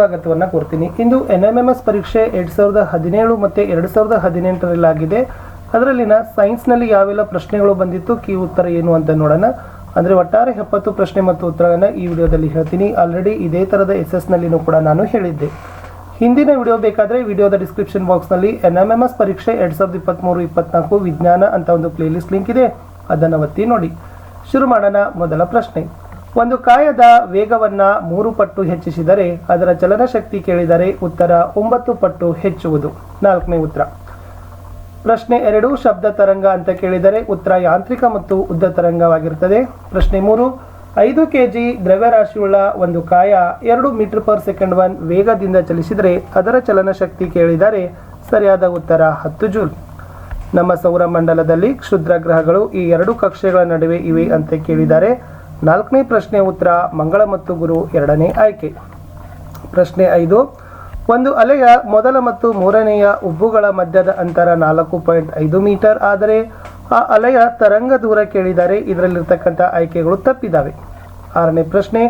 ಸ್ವಾಗತವನ್ನು ಕೋರ್ತೀನಿ. ಇಂದು NMMS ಪರೀಕ್ಷೆ 2017 ಮತ್ತು 2018 ಆಗಿದೆ. ಅದರಲ್ಲಿನ ಸೈನ್ಸ್ನಲ್ಲಿ ಯಾವೆಲ್ಲ ಪ್ರಶ್ನೆಗಳು ಬಂದಿತ್ತು, ಕೀ ಉತ್ತರ ಏನು ಅಂತ ನೋಡೋಣ. ಅಂದರೆ ಒಟ್ಟಾರೆ 70 ಪ್ರಶ್ನೆ ಮತ್ತು ಉತ್ತರಗಳನ್ನು ಈ ವಿಡಿಯೋದಲ್ಲಿ ಹೇಳ್ತೀನಿ. ಆಲ್ರೆಡಿ ಇದೇ ಥರದ SS ನಲ್ಲಿನೂ ಕೂಡ ನಾನು ಹೇಳಿದ್ದೆ. ಹಿಂದಿನ ವಿಡಿಯೋ ಬೇಕಾದರೆ ವಿಡಿಯೋದ ಡಿಸ್ಕ್ರಿಪ್ಷನ್ ಬಾಕ್ಸ್ನಲ್ಲಿ NMMS ಪರೀಕ್ಷೆ 2023-24 ವಿಜ್ಞಾನ ಅಂತ ಒಂದು ಪ್ಲೇಲಿಸ್ಟ್ ಲಿಂಕ್ ಇದೆ, ಅದನ್ನು ಒತ್ತಿ ನೋಡಿ. ಶುರು ಮಾಡೋಣ. ಮೊದಲ ಪ್ರಶ್ನೆ, ಒಂದು ಕಾಯದ ವೇಗವನ್ನು 3 ಪಟ್ಟು ಹೆಚ್ಚಿಸಿದರೆ ಅದರ ಚಲನಶಕ್ತಿ ಕೇಳಿದರೆ ಉತ್ತರ 9 ಪಟ್ಟು ಹೆಚ್ಚುವುದು. 4ನೇ ಉತ್ತರ. ಪ್ರಶ್ನೆ 2, ಶಬ್ದ ತರಂಗ ಅಂತ ಕೇಳಿದರೆ ಉತ್ತರ ಯಾಂತ್ರಿಕ ಮತ್ತು ಉದ್ದ ತರಂಗವಾಗಿರುತ್ತದೆ. ಪ್ರಶ್ನೆ 3, 5 kg ದ್ರವ್ಯರಾಶಿಯುಳ್ಳ ಒಂದು ಕಾಯ 2 ಮೀಟರ್/ಸೆಕೆಂಡ್ ವೇಗದಿಂದ ಚಲಿಸಿದರೆ ಅದರ ಚಲನಶಕ್ತಿ ಕೇಳಿದರೆ ಸರಿಯಾದ ಉತ್ತರ 10 ಜೂಲ್. ನಮ್ಮ ಸೌರಮಂಡಲದಲ್ಲಿ ಕ್ಷುದ್ರ ಗ್ರಹಗಳು ಈ 2 ಕಕ್ಷೆಗಳ ನಡುವೆ ಇವೆ ಅಂತ ಕೇಳಿದ್ದಾರೆ. 4ನೇ ಪ್ರಶ್ನೆ ಉತ್ತರ ಮಂಗಳ ಮತ್ತು ಗುರು 2ನೇ ಆಯ್ಕೆ. ಪ್ರಶ್ನೆ 5, ಒಂದು ಅಲೆಯ ಮೊದಲ ಮತ್ತು ಮೂರನೆಯ ಉಬ್ಬುಗಳ ಮಧ್ಯದ ಅಂತರ 4.5 ಮೀಟರ್ ಆದರೆ ಆ ಅಲೆಯ ತರಂಗ ದೂರ ಕೇಳಿದರೆ ಇದರಲ್ಲಿರ್ತಕ್ಕಂಥ ಆಯ್ಕೆಗಳು ತಪ್ಪಿದ್ದಾವೆ. 6ನೇ ಪ್ರಶ್ನೆ,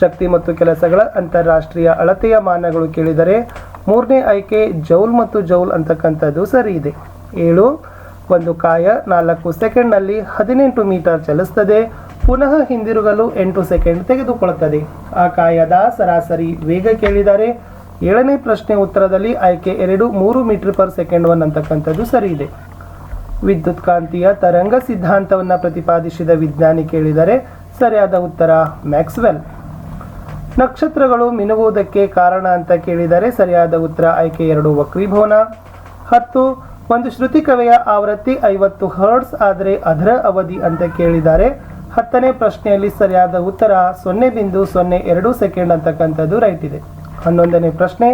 ಶಕ್ತಿ ಮತ್ತು ಕೆಲಸಗಳ ಅಂತಾರಾಷ್ಟ್ರೀಯ ಅಳತೆಯ ಮಾನಗಳು ಕೇಳಿದರೆ 3ನೇ ಆಯ್ಕೆ ಜೌಲ್ ಮತ್ತು ಜೌಲ್ ಅಂತಕ್ಕಂಥದ್ದು ಸರಿ ಇದೆ. 7, ಒಂದು ಕಾಯ 4 ಸೆಕೆಂಡ್ನಲ್ಲಿ 18 ಮೀಟರ್ ಚಲಿಸ್ತದೆ, ಪುನಃ ಹಿಂದಿರುಗಲು 8 ಸೆಕೆಂಡ್ ತೆಗೆದುಕೊಳ್ಳುತ್ತದೆ. ಆ ಕಾಯದ ಸರಾಸರಿ ವೇಗ ಕೇಳಿದರೆ 7ನೇ ಪ್ರಶ್ನೆ ಉತ್ತರದಲ್ಲಿ ಆಯ್ಕೆ 2 3 ಮೀಟರ್/ಸೆಕೆಂಡ್ ಅಂತಕ್ಕಂಥದ್ದು ಸರಿ ಇದೆ. ವಿದ್ಯುತ್ ಕಾಂತೀಯ ತರಂಗ ಸಿದ್ಧಾಂತವನ್ನು ಪ್ರತಿಪಾದಿಸಿದ ವಿಜ್ಞಾನಿ ಕೇಳಿದರೆ ಸರಿಯಾದ ಉತ್ತರ ಮ್ಯಾಕ್ಸ್ವೆಲ್. ನಕ್ಷತ್ರಗಳು ಮಿನುಗುವುದಕ್ಕೆ ಕಾರಣ ಅಂತ ಕೇಳಿದರೆ ಸರಿಯಾದ ಉತ್ತರ ಆಯ್ಕೆ 2 ವಕ್ರೀಭವನ. 10, ಒಂದು ಶ್ರುತಿ ಕವೆಯ ಆವೃತ್ತಿ 50 ಹರ್ಟ್ಸ್ ಆದರೆ ಅದರ ಅವಧಿ ಅಂತ ಕೇಳಿದ್ದಾರೆ. 10ನೇ ಪ್ರಶ್ನೆಯಲ್ಲಿ ಸರಿಯಾದ ಉತ್ತರ 0.02 ಸೆಕೆಂಡ್ ಅಂತಕ್ಕಂಥದ್ದು ರೈಟ್ ಇದೆ. 11ನೇ ಪ್ರಶ್ನೆ,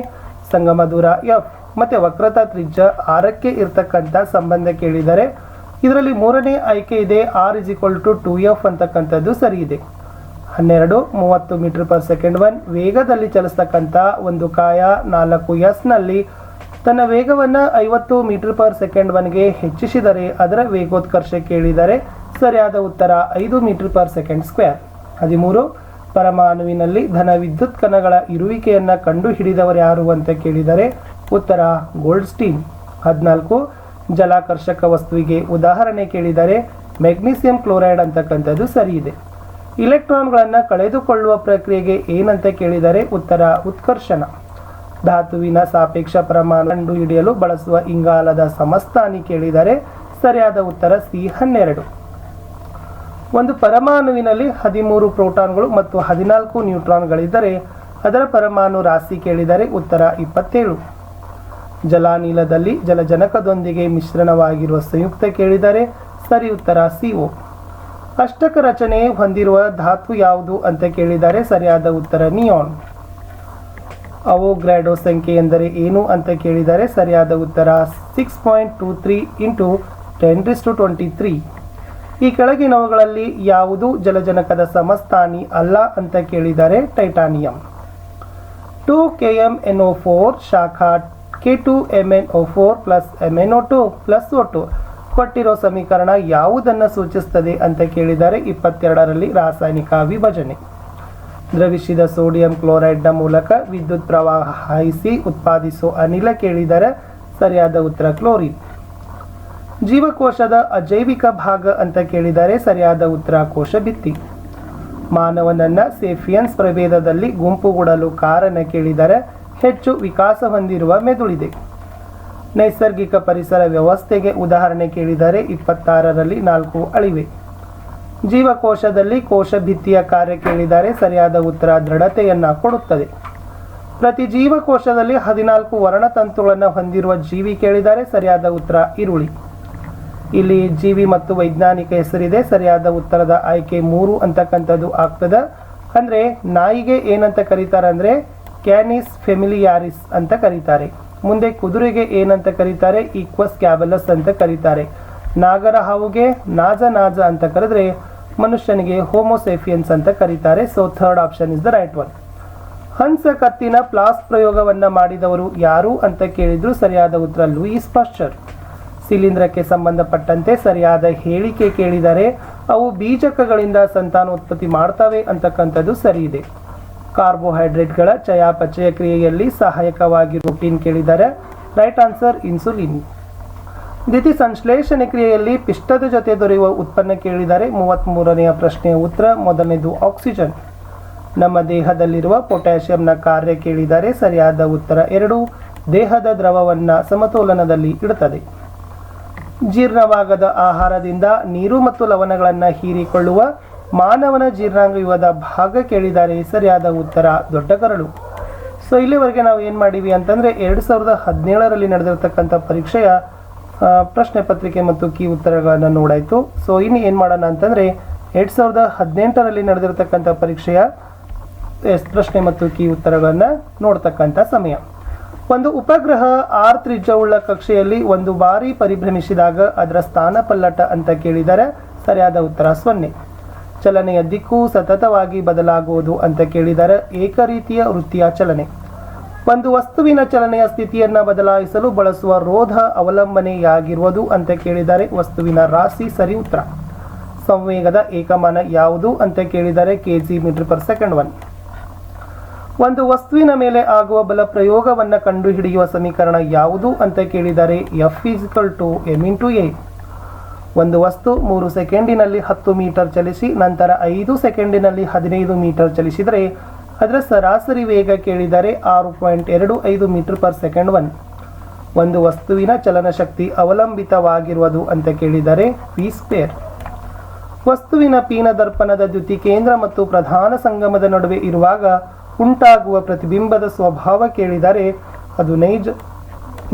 ಸಂಗಮ ದೂರ F ಮತ್ತು ವಕ್ರತಾ ತ್ರಿಜ್ಯ 6ಕ್ಕೆ ಇರ್ತಕ್ಕಂಥ ಸಂಬಂಧ ಕೇಳಿದರೆ ಇದರಲ್ಲಿ 3ನೇ ಆಯ್ಕೆ ಇದೆ R = 2F ಅಂತಕ್ಕಂಥದ್ದು ಸರಿ ಇದೆ. 12, 30 ಮೀಟರ್/ಸೆಕೆಂಡ್ ವೇಗದಲ್ಲಿ ಚಲಿಸ್ತಕ್ಕಂಥ ಒಂದು ಕಾಯ 4S ನಲ್ಲಿ ತನ್ನ ವೇಗವನ್ನು 50 ಮೀಟರ್/ಸೆಕೆಂಡ್ ಹೆಚ್ಚಿಸಿದರೆ ಅದರ ವೇಗೋತ್ಕರ್ಷ ಕೇಳಿದರೆ ಸರಿಯಾದ ಉತ್ತರ 5 ಮೀಟರ್/ಸೆಕೆಂಡ್ ಸ್ಕ್ವೇರ್. 13, ಪರಮಾಣುವಿನಲ್ಲಿ ಧನ ವಿದ್ಯುತ್ ಕಣಗಳ ಇರುವಿಕೆಯನ್ನು ಕಂಡುಹಿಡಿದವರು ಯಾರು ಅಂತ ಕೇಳಿದರೆ ಉತ್ತರ ಗೋಲ್ಡ್ಸ್ಟೀನ್. 14, ಜಲಾಕರ್ಷಕ ವಸ್ತುವಿಗೆ ಉದಾಹರಣೆ ಕೇಳಿದರೆ ಮೆಗ್ನೀಸಿಯಂ ಕ್ಲೋರೈಡ್ ಅಂತಕ್ಕಂಥದ್ದು ಸರಿ ಇದೆ. ಇಲೆಕ್ಟ್ರಾನ್ಗಳನ್ನು ಕಳೆದುಕೊಳ್ಳುವ ಪ್ರಕ್ರಿಯೆಗೆ ಏನಂತ ಕೇಳಿದರೆ ಉತ್ತರ ಉತ್ಕರ್ಷಣ. ಧಾತುವಿನ ಸಾಪೇಕ್ಷ ಪರಮಾಣು ಕಂಡುಹಿಡಿಯಲು ಬಳಸುವ ಇಂಗಾಲದ ಸಮಸ್ಥಾನಿ ಕೇಳಿದರೆ ಸರಿಯಾದ ಉತ್ತರ C12. ಒಂದು ಪರಮಾಣುವಿನಲ್ಲಿ 13 ಪ್ರೋಟಾನ್ಗಳು ಮತ್ತು 14 ನ್ಯೂಟ್ರಾನ್ಗಳಿದ್ದರೆ ಅದರ ಪರಮಾಣು ರಾಶಿ ಕೇಳಿದರೆ ಉತ್ತರ 27. ಜಲಾನಿಲದಲ್ಲಿ ಜಲಜನಕದೊಂದಿಗೆ ಮಿಶ್ರಣವಾಗಿರುವ ಸಂಯುಕ್ತ ಕೇಳಿದರೆ ಸರಿ ಉತ್ತರ CO. ಅಷ್ಟಕ ರಚನೆ ಹೊಂದಿರುವ ಧಾತು ಯಾವುದು ಅಂತ ಕೇಳಿದರೆ ಸರಿಯಾದ ಉತ್ತರ ನಿಯಾನ್. ಅವೋಗ್ರಾಡೋ ಸಂಖ್ಯೆ ಎಂದರೆ ಏನು ಅಂತ ಕೇಳಿದರೆ ಸರಿಯಾದ ಉತ್ತರ 6.23 × 10⁻23. ಈ ಕೆಳಗಿನವುಗಳಲ್ಲಿ ಯಾವುದು ಜಲಜನಕದ ಸಮಸ್ಥಾನಿ ಅಲ್ಲ ಅಂತ ಕೇಳಿದರೆ ಟೈಟಾನಿಯಂ. 2KMnO4 ಶಾಖ K2MnO4 + MnO2 + O2 ಕೊಟ್ಟಿರೋ ಸಮೀಕರಣ ಯಾವುದನ್ನು ಸೂಚಿಸುತ್ತದೆ ಅಂತ ಕೇಳಿದರೆ 22ರಲ್ಲಿ ರಾಸಾಯನಿಕ ವಿಭಜನೆ. ದ್ರವಿಸಿದ ಸೋಡಿಯಂ ಕ್ಲೋರೈಡ್ನ ಮೂಲಕ ವಿದ್ಯುತ್ ಪ್ರವಾಹ ಹಾಯಿಸಿ ಉತ್ಪಾದಿಸುವ ಅನಿಲ ಕೇಳಿದರೆ ಸರಿಯಾದ ಉತ್ತರ ಕ್ಲೋರಿನ್. ಜೀವಕೋಶದ ಅಜೈವಿಕ ಭಾಗ ಅಂತ ಕೇಳಿದರೆ ಸರಿಯಾದ ಉತ್ತರ ಕೋಶಭಿತ್ತಿ. ಮಾನವನನ್ನ ಸೇಫಿಯನ್ಸ್ ಪ್ರಭೇದದಲ್ಲಿ ಗುಂಪುಗೂಡಲು ಕಾರಣ ಕೇಳಿದರೆ ಹೆಚ್ಚು ವಿಕಾಸ ಹೊಂದಿರುವ ಮೆದುಳಿದೆ. ನೈಸರ್ಗಿಕ ಪರಿಸರ ವ್ಯವಸ್ಥೆಗೆ ಉದಾಹರಣೆ ಕೇಳಿದರೆ 26ರಲ್ಲಿ 4 ಅಳಿವೆ. ಜೀವಕೋಶದಲ್ಲಿ ಕೋಶಭಿತ್ತಿಯ ಕಾರ್ಯ ಕೇಳಿದರೆ ಸರಿಯಾದ ಉತ್ತರ ದೃಢತೆಯನ್ನು ಕೊಡುತ್ತದೆ. ಪ್ರತಿ ಜೀವಕೋಶದಲ್ಲಿ 14 ವರ್ಣತಂತುಗಳನ್ನು ಹೊಂದಿರುವ ಜೀವಿ ಕೇಳಿದರೆ ಸರಿಯಾದ ಉತ್ತರ ಈರುಳ್ಳಿ. ಇಲ್ಲಿ ಜೀವಿ ಮತ್ತು ವೈಜ್ಞಾನಿಕ ಹೆಸರಿದೆ, ಸರಿಯಾದ ಉತ್ತರದ ಆಯ್ಕೆ 3 ಅಂತಕ್ಕಂಥದ್ದು ಆಗ್ತದೆ. ಅಂದರೆ ನಾಯಿಗೆ ಏನಂತ ಕರೀತಾರೆ ಅಂದರೆ ಕ್ಯಾನಿಸ್ ಫೆಮಿಲಿಯಾರಿಸ್ ಅಂತ ಕರೀತಾರೆ. ಮುಂದೆ ಕುದುರೆಗೆ ಏನಂತ ಕರೀತಾರೆ ಈಕ್ವಸ್ ಕ್ಯಾಬಲಸ್ ಅಂತ ಕರೀತಾರೆ. ನಾಗರ ಹಾವುಗೆ ನಾಜ ಅಂತ ಕರೆದ್ರೆ ಮನುಷ್ಯನಿಗೆ ಹೋಮೋಸೇಫಿಯನ್ಸ್ ಅಂತ ಕರೀತಾರೆ. So 3rd option is the right one. ಹಂಸ ಕತ್ತಿನ ಪ್ಲಾಸ್ ಪ್ರಯೋಗವನ್ನು ಮಾಡಿದವರು ಯಾರು ಅಂತ ಕೇಳಿದ್ರು ಸರಿಯಾದ ಉತ್ತರ ಲೂಯಿಸ್ ಪಾಶ್ಚರ್. ಶಿಲೀಂಧ್ರಕ್ಕೆ ಸಂಬಂಧಪಟ್ಟಂತೆ ಸರಿಯಾದ ಹೇಳಿಕೆ ಕೇಳಿದರೆ ಅವು ಬೀಜಕಗಳಿಂದ ಸಂತಾನೋತ್ಪತ್ತಿ ಮಾಡ್ತವೆ ಅಂತಕ್ಕಂಥದ್ದು ಸರಿ ಇದೆ. ಕಾರ್ಬೋಹೈಡ್ರೇಟ್ಗಳ ಚಯಾಪಚಯ ಕ್ರಿಯೆಯಲ್ಲಿ ಸಹಾಯಕವಾಗಿ ಪ್ರೋಟೀನ್ ಕೇಳಿದ್ದಾರೆ. Right answer insulin. ದ್ಯುತಿ ಸಂಶ್ಲೇಷಣೆ ಕ್ರಿಯೆಯಲ್ಲಿ ಪಿಷ್ಟದ ಜೊತೆ ದೊರೆಯುವ ಉತ್ಪನ್ನ ಕೇಳಿದ್ದಾರೆ. 33ನೆಯ ಪ್ರಶ್ನೆಯ ಉತ್ತರ ಮೊದಲನೇದು ಆಕ್ಸಿಜನ್. ನಮ್ಮ ದೇಹದಲ್ಲಿರುವ ಪೊಟ್ಯಾಷಿಯಂನ ಕಾರ್ಯ ಕೇಳಿದ್ದಾರೆ. ಸರಿಯಾದ ಉತ್ತರ 2, ದೇಹದ ದ್ರವವನ್ನು ಸಮತೋಲನದಲ್ಲಿ ಇಡುತ್ತದೆ. ಜೀರ್ಣವಾಗದ ಆಹಾರದಿಂದ ನೀರು ಮತ್ತು ಲವಣಗಳನ್ನು ಹೀರಿಕೊಳ್ಳುವ ಮಾನವನ ಜೀರ್ಣಾಂಗವ್ಯೂಹದ ಭಾಗ ಕೇಳಿದ್ದಾರೆ. ಸರಿಯಾದ ಉತ್ತರ ದೊಡ್ಡ ಕರಳು. ಸೊ ಇಲ್ಲಿವರೆಗೆ ನಾವು ಏನು ಮಾಡೀವಿ ಅಂತಂದರೆ 2017ರಲ್ಲಿ ನಡೆದಿರ್ತಕ್ಕಂಥ ಪರೀಕ್ಷೆಯ ಪ್ರಶ್ನೆ ಪತ್ರಿಕೆ ಮತ್ತು ಕೀ ಉತ್ತರಗಳನ್ನು ನೋಡಾಯಿತು. ಸೊ ಇನ್ನು ಏನು ಮಾಡೋಣ ಅಂತಂದರೆ 2018ರಲ್ಲಿ ನಡೆದಿರ್ತಕ್ಕಂಥ ಪರೀಕ್ಷೆಯ ಪ್ರಶ್ನೆ ಮತ್ತು ಕೀ ಉತ್ತರಗಳನ್ನು ನೋಡ್ತಕ್ಕಂಥ ಸಮಯ. ಒಂದು ಉಪಗ್ರಹ R ತ್ರಿಜ್ಯವುಳ್ಳ ಕಕ್ಷೆಯಲ್ಲಿ ಒಂದು ಬಾರಿ ಪರಿಭ್ರಮಿಸಿದಾಗ ಅದರ ಸ್ಥಾನಪಲ್ಲಟ ಅಂತ ಕೇಳಿದರೆ ಸರಿಯಾದ ಉತ್ತರ 0. ಚಲನೆಯ ದಿಕ್ಕು ಸತತವಾಗಿ ಬದಲಾಗುವುದು ಅಂತ ಕೇಳಿದರೆ ಏಕರೀತಿಯ ವೃತ್ತಿಯ ಚಲನೆ. ಒಂದು ವಸ್ತುವಿನ ಚಲನೆಯ ಸ್ಥಿತಿಯನ್ನು ಬದಲಾಯಿಸಲು ಬಳಸುವ ರೋಧ ಅವಲಂಬನೆಯಾಗಿರುವುದು ಅಂತ ಕೇಳಿದರೆ ವಸ್ತುವಿನ ರಾಶಿ. ಸರಿ ಉತ್ತರ. ಸಂವೇಗದ ಏಕಮಾನ ಯಾವುದು ಅಂತ ಕೇಳಿದರೆ kg/s1. ಒಂದು ವಸ್ತುವಿನ ಮೇಲೆ ಆಗುವ ಬಲ ಪ್ರಯೋಗವನ್ನು ಕಂಡುಹಿಡಿಯುವ ಸಮೀಕರಣ ಯಾವುದು ಅಂತ ಕೇಳಿದರೆ F = m/a. ಒಂದು ವಸ್ತು 3 ಸೆಕೆಂಡಿನಲ್ಲಿ 10 ಮೀಟರ್ ಚಲಿಸಿ ನಂತರ 5 ಸೆಕೆಂಡಿನಲ್ಲಿ 15 ಮೀಟರ್ ಚಲಿಸಿದರೆ ಅದರ ಸರಾಸರಿ ವೇಗ ಕೇಳಿದರೆ 6.25 m/s1. ಒಂದು ವಸ್ತುವಿನ ಚಲನಶಕ್ತಿ ಅವಲಂಬಿತವಾಗಿರುವುದು ಅಂತ ಕೇಳಿದರೆ v². ವಸ್ತುವಿನ ಪೀನದರ್ಪಣದ ದ್ಯುತಿ ಕೇಂದ್ರ ಮತ್ತು ಪ್ರಧಾನ ಸಂಗಮದ ನಡುವೆ ಇರುವಾಗ ಉಂಟಾಗುವ ಪ್ರತಿಬಿಂಬದ ಸ್ವಭಾವ ಕೇಳಿದರೆ ಅದು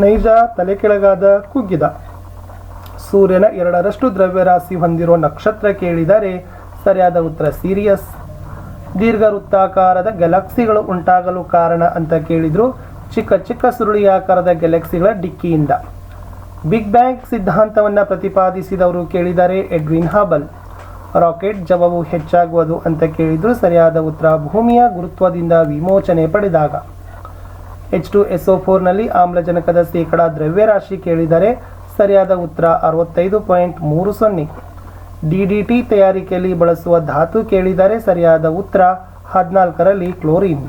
ನೈಜ ತಲೆಕೆಳಗಾದ ಕುಗ್ಗಿದ. ಸೂರ್ಯನ 2ರಷ್ಟು ದ್ರವ್ಯರಾಶಿ ಹೊಂದಿರುವ ನಕ್ಷತ್ರ ಕೇಳಿದರೆ ಸರಿಯಾದ ಉತ್ತರ ಸೀರಿಯಸ್. ದೀರ್ಘ ವೃತ್ತಾಕಾರದ ಗ್ಯಾಲಕ್ಸಿಗಳು ಉಂಟಾಗಲು ಕಾರಣ ಅಂತ ಕೇಳಿದ್ರು ಚಿಕ್ಕ ಚಿಕ್ಕ ಸುರುಳಿಯಾಕಾರದ ಗ್ಯಾಲಕ್ಸಿಗಳ ಡಿಕ್ಕಿಯಿಂದ. ಬಿಗ್ ಬ್ಯಾಂಗ್ ಸಿದ್ಧಾಂತವನ್ನು ಪ್ರತಿಪಾದಿಸಿದವರು ಕೇಳಿದರೆ ಎಡ್ವಿನ್ ಹಬಲ್. ರಾಕೆಟ್ ಜವವು ಹೆಚ್ಚಾಗುವುದು ಅಂತ ಕೇಳಿದ್ರು ಸರಿಯಾದ ಉತ್ತರ ಭೂಮಿಯ ಗುರುತ್ವದಿಂದ ವಿಮೋಚನೆ ಪಡೆದಾಗ. H2SO4ನಲ್ಲಿ ಆಮ್ಲಜನಕದ ಶೇಕಡ ದ್ರವ್ಯರಾಶಿ ಕೇಳಿದರೆ ಸರಿಯಾದ ಉತ್ತರ 65.30. DDT ತಯಾರಿಕೆಯಲ್ಲಿ ಬಳಸುವ ಧಾತು ಕೇಳಿದರೆ ಸರಿಯಾದ ಉತ್ತರ 14ರಲ್ಲಿ ಕ್ಲೋರಿನ್.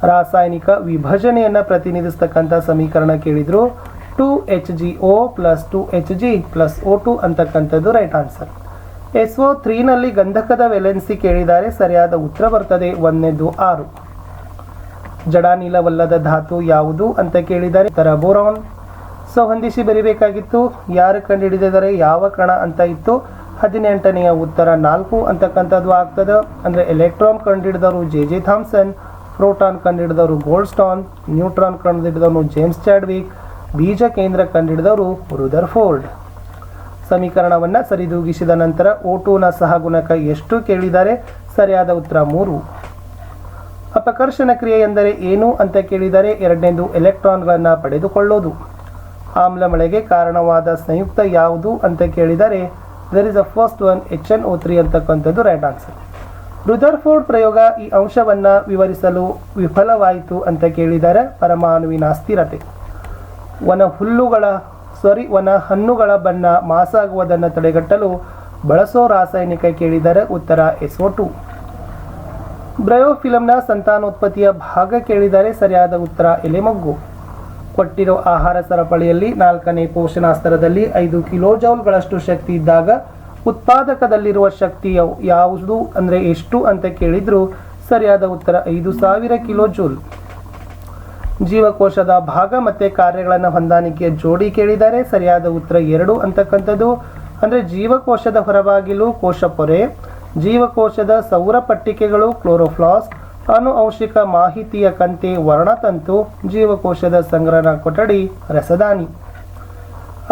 ರಾಸಾಯನಿಕ ವಿಭಜನೆಯನ್ನು ಪ್ರತಿನಿಧಿಸ್ತಕ್ಕಂಥ ಸಮೀಕರಣ ಕೇಳಿದ್ರು 2HgO + 2Hg + O2 ಅಂತಕ್ಕಂಥದ್ದು ರೈಟ್ ಆನ್ಸರ್. SO3ನಲ್ಲಿ ಗಂಧಕದ ವೆಲೆನ್ಸಿ ಕೇಳಿದರೆ ಸರಿಯಾದ ಉತ್ತರ ಬರ್ತದೆ 1ನೇದು 6. ಜಡಾನಿಲವಲ್ಲದ ಧಾತು ಯಾವುದು ಅಂತ ಕೇಳಿದರೆ ಉತ್ತರ ಬೋರಾನ್. ಸೊ ಹೊಂದಿಸಿ ಬರಿಬೇಕಾಗಿತ್ತು. ಯಾರು ಕಂಡುಹಿಡಿದಿದ್ದಾರೆ ಯಾವ ಕಣ ಅಂತ ಇತ್ತು. 18ನೇಯ ಉತ್ತರ 4 ಅಂತಕ್ಕಂಥದ್ದು ಆಗ್ತದೆ. ಅಂದರೆ ಎಲೆಕ್ಟ್ರಾನ್ ಕಂಡುಹಿಡಿದವರು J.J. ಥಾಮ್ಸನ್, ಪ್ರೋಟಾನ್ ಕಂಡುಹಿಡಿದವರು ಗೋಲ್ಡ್ಸ್ಟಾನ್, ನ್ಯೂಟ್ರಾನ್ ಕಂಡುಹಿಡಿದವರು ಜೇಮ್ಸ್ ಚಾಡ್ವಿಕ್, ಬೀಜ ಕೇಂದ್ರ ಕಂಡುಹಿಡಿದವರು ರುದರ್ಫೋರ್ಡ್. ಸಮೀಕರಣವನ್ನು ಸರಿದೂಗಿಸಿದ ನಂತರ O2ನ ಸಹಗುಣಕ ಎಷ್ಟು ಕೇಳಿದರೆ ಸರಿಯಾದ ಉತ್ತರ 3. ಅಪಕರ್ಷಣ ಕ್ರಿಯೆ ಎಂದರೆ ಏನು ಅಂತ ಕೇಳಿದರೆ 2ನೇದು ಎಲೆಕ್ಟ್ರಾನ್ಗಳನ್ನು ಪಡೆದುಕೊಳ್ಳೋದು. ಆಮ್ಲ ಮಳೆಗೆ ಕಾರಣವಾದ ಸಂಯುಕ್ತ ಯಾವುದು ಅಂತ ಕೇಳಿದರೆ there is a first one HNO3 ಅಂತಕ್ಕಂಥದ್ದು ರೈಟ್ ಆನ್ಸರ್. ರುದರ್ಫೋರ್ಡ್ ಪ್ರಯೋಗ ಈ ಅಂಶವನ್ನು ವಿವರಿಸಲು ವಿಫಲವಾಯಿತು ಅಂತ ಕೇಳಿದರೆ ಪರಮಾಣುವಿನ ಸ್ಥಿರತೆ. ವನ ಹಣ್ಣುಗಳ ಬಣ್ಣ ಮಾಸಾಗುವುದನ್ನು ತಡೆಗಟ್ಟಲು ಬಳಸೋ ರಾಸಾಯನಿಕ ಕೇಳಿದರೆ ಉತ್ತರ SO2. ಬ್ರಯೋಫಿಲಮ್ನ ಸಂತಾನೋತ್ಪತ್ತಿಯ ಭಾಗ ಕೇಳಿದರೆ ಸರಿಯಾದ ಉತ್ತರ ಎಲೆಮೊಗ್ಗು. ಕೊಟ್ಟಿರೋ ಆಹಾರ ಸರಪಳಿಯಲ್ಲಿ 4ನೇ ಪೋಷಣ ಸ್ತರದಲ್ಲಿ 5 ಕಿಲೋಜೌಲ್ಗಳಷ್ಟು ಶಕ್ತಿ ಇದ್ದಾಗ ಉತ್ಪಾದಕದಲ್ಲಿರುವ ಶಕ್ತಿ ಯಾವುದು ಅಂದರೆ ಎಷ್ಟು ಅಂತ ಕೇಳಿದ್ರು ಸರಿಯಾದ ಉತ್ತರ 5000 ಕಿಲೋಜೂಲ್. ಜೀವಕೋಶದ ಭಾಗ ಮತ್ತು ಕಾರ್ಯಗಳನ್ನು ಹೊಂದಾಣಿಕೆಯ ಜೋಡಿ ಕೇಳಿದರೆ ಸರಿಯಾದ ಉತ್ತರ 2 ಅಂತಕ್ಕಂಥದ್ದು. ಅಂದರೆ ಜೀವಕೋಶದ ಹೊರಬಾಗಿಲು ಕೋಶ ಪೊರೆ, ಜೀವಕೋಶದ ಸೌರ ಪಟ್ಟಿಕೆಗಳು ಕ್ಲೋರೋಫ್ಲಾಸ್ಟ್, ಆನುವಂಶಿಕ ಮಾಹಿತಿಯ ಕಂತೆ ವರ್ಣತಂತು, ಜೀವಕೋಶದ ಸಂಗ್ರಹಣಾ ಕೊಠಡಿ ರಸದಾನಿ.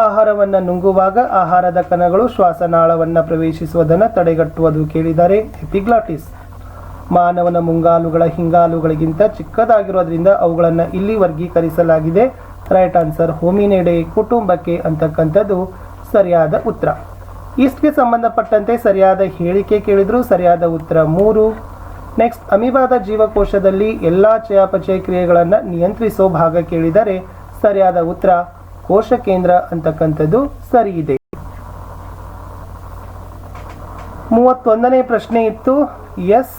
ಆಹಾರವನ್ನು ನುಂಗುವಾಗ ಆಹಾರದ ಕಣಗಳು ಶ್ವಾಸನಾಳವನ್ನು ಪ್ರವೇಶಿಸುವುದನ್ನು ತಡೆಗಟ್ಟುವುದು ಕೇಳಿದರೆ ಎಪಿಗ್ಲಾಟಿಸ್. ಮಾನವನ ಮುಂಗಾಲುಗಳ ಹಿಂಗಾಲುಗಳಿಗಿಂತ ಚಿಕ್ಕದಾಗಿರೋದ್ರಿಂದ ಅವುಗಳನ್ನು ಇಲ್ಲಿ ವರ್ಗೀಕರಿಸಲಾಗಿದೆ. ರೈಟ್ ಆನ್ಸರ್ ಹೋಮಿನಿಡೆ ಕುಟುಂಬಕ್ಕೆ ಅಂತಕ್ಕಂಥದ್ದು ಸರಿಯಾದ ಉತ್ತರ. ಈಸ್ಟ್ಗೆ ಸಂಬಂಧಪಟ್ಟಂತೆ ಸರಿಯಾದ ಹೇಳಿಕೆ ಕೇಳಿದ್ರು ಸರಿಯಾದ ಉತ್ತರ 3. ನೆಕ್ಸ್ಟ್ ಅಮೀಬಾದ ಜೀವಕೋಶದಲ್ಲಿ ಎಲ್ಲ ಚಯಾಪಚಯ ಕ್ರಿಯೆಗಳನ್ನು ನಿಯಂತ್ರಿಸೋ ಭಾಗ ಕೇಳಿದರೆ ಸರಿಯಾದ ಉತ್ತರ ಕೋಶ ಕೇಂದ್ರ ಅಂತಕ್ಕಂಥದ್ದು ಸರಿ ಇದೆ. 31ನೇ ಪ್ರಶ್ನೆ ಇತ್ತು. ಎಸ್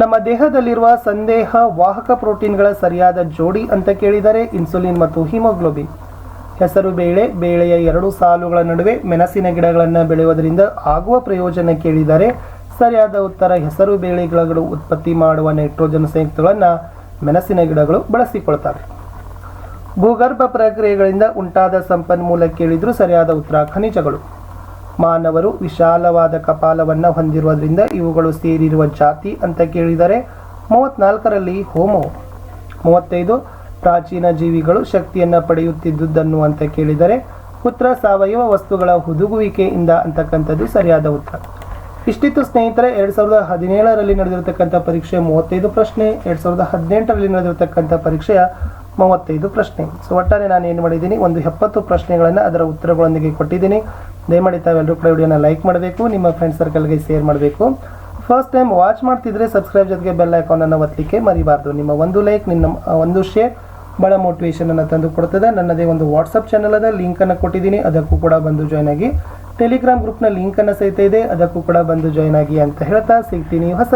ನಮ್ಮ ದೇಹದಲ್ಲಿರುವ ಸಂದೇಹ ವಾಹಕ ಪ್ರೋಟೀನ್ಗಳ ಸರಿಯಾದ ಜೋಡಿ ಅಂತ ಕೇಳಿದರೆ ಇನ್ಸುಲಿನ್ ಮತ್ತು ಹಿಮೋಗ್ಲೋಬಿನ್. ಹೆಸರು ಬೇಳೆ, ಬೇಳೆಯ 2 ಸಾಲುಗಳ ನಡುವೆ ಮೆಣಸಿನ ಗಿಡಗಳನ್ನು ಬೆಳೆಯುವುದರಿಂದ ಆಗುವ ಪ್ರಯೋಜನ ಕೇಳಿದರೆ ಸರಿಯಾದ ಉತ್ತರ ಹೆಸರು ಬೇಳೆ ಗಿಡಗಳು ಉತ್ಪತ್ತಿ ಮಾಡುವ ನೈಟ್ರೋಜನ್ ಸಂಯುಕ್ತಗಳನ್ನು ಮೆಣಸಿನ ಗಿಡಗಳು ಬಳಸಿಕೊಳ್ತವೆ. ಭೂಗರ್ಭ ಪ್ರಕ್ರಿಯೆಗಳಿಂದ ಉಂಟಾದ ಸಂಪನ್ಮೂಲ ಕೇಳಿದ್ರು ಸರಿಯಾದ ಉತ್ತರ ಖನಿಜಗಳು. ಮಾನವರು ವಿಶಾಲವಾದ ಕಪಾಲವನ್ನು ಹೊಂದಿರುವುದರಿಂದ ಇವುಗಳು ಸೇರಿರುವ ಜಾತಿ ಅಂತ ಕೇಳಿದರೆ 34ರಲ್ಲಿ ಹೋಮೋ. 35 ಪ್ರಾಚೀನ ಜೀವಿಗಳು ಶಕ್ತಿಯನ್ನು ಪಡೆಯುತ್ತಿದ್ದುದನ್ನು ಅಂತ ಕೇಳಿದರೆ ಉತ್ತರ ಸಾವಯವ ವಸ್ತುಗಳ ಹುದುಗುವಿಕೆಯಿಂದ ಅಂತಕ್ಕಂಥದ್ದು ಸರಿಯಾದ ಉತ್ತರ. ಇಷ್ಟಿತ್ತು ಸ್ನೇಹಿತರೆ 2017ರಲ್ಲಿ ನಡೆದಿರತಕ್ಕಂಥ ಪರೀಕ್ಷೆ 35 ಪ್ರಶ್ನೆ, 2018ರಲ್ಲಿ ನಡೆದಿರತಕ್ಕಂಥ ಪರೀಕ್ಷೆಯ 35 ಪ್ರಶ್ನೆ. ಸೊ ಒಟ್ಟಾರೆ ನಾನು ಏನು ಮಾಡಿದ್ದೀನಿ, ಒಂದು 70 ಪ್ರಶ್ನೆಗಳನ್ನು ಅದರ ಉತ್ತರಗಳೊಂದಿಗೆ ಕೊಟ್ಟಿದ್ದೀನಿ. ದಯಮಾಡಿ ತಾವೆಲ್ಲರೂ ಕೂಡ ವಿಡಿಯೋನ ಲೈಕ್ ಮಾಡಬೇಕು, ನಿಮ್ಮ ಫ್ರೆಂಡ್ ಸರ್ಕಲ್ಗೆ ಶೇರ್ ಮಾಡಬೇಕು. ಫಸ್ಟ್ ಟೈಮ್ ವಾಚ್ ಮಾಡ್ತಿದ್ರೆ ಸಬ್ಸ್ಕ್ರೈಬ್ ಜೊತೆಗೆ ಬೆಲ್ ಐಕಾನನ್ನು ಒತ್ತಲಿಕ್ಕೆ ಮರಿಬಾರ್ದು. ನಿಮ್ಮ ಒಂದು ಲೈಕ್, ನಿಮ್ಮ ಒಂದು ಶೇರ್ ಭಾಳ ಮೋಟಿವೇಶನನ್ನು ತಂದು ಕೊಡ್ತದೆ. ನನ್ನದೇ ಒಂದು ವಾಟ್ಸಪ್ ಚಾನಲ್ ಅದ, ಲಿಂಕನ್ನು ಕೊಟ್ಟಿದ್ದೀನಿ, ಅದಕ್ಕೂ ಕೂಡ ಬಂದು ಜಾಯ್ನ್ ಆಗಿ. ಟೆಲಿಗ್ರಾಮ್ ಗ್ರೂಪ್ನ ಲಿಂಕನ್ನು ಸಹಿತ ಇದೆ, ಅದಕ್ಕೂ ಕೂಡ ಬಂದು ಜಾಯ್ನ್ ಆಗಿ ಅಂತ ಹೇಳ್ತಾ ಸಿಗ್ತೀನಿ ಹೊಸ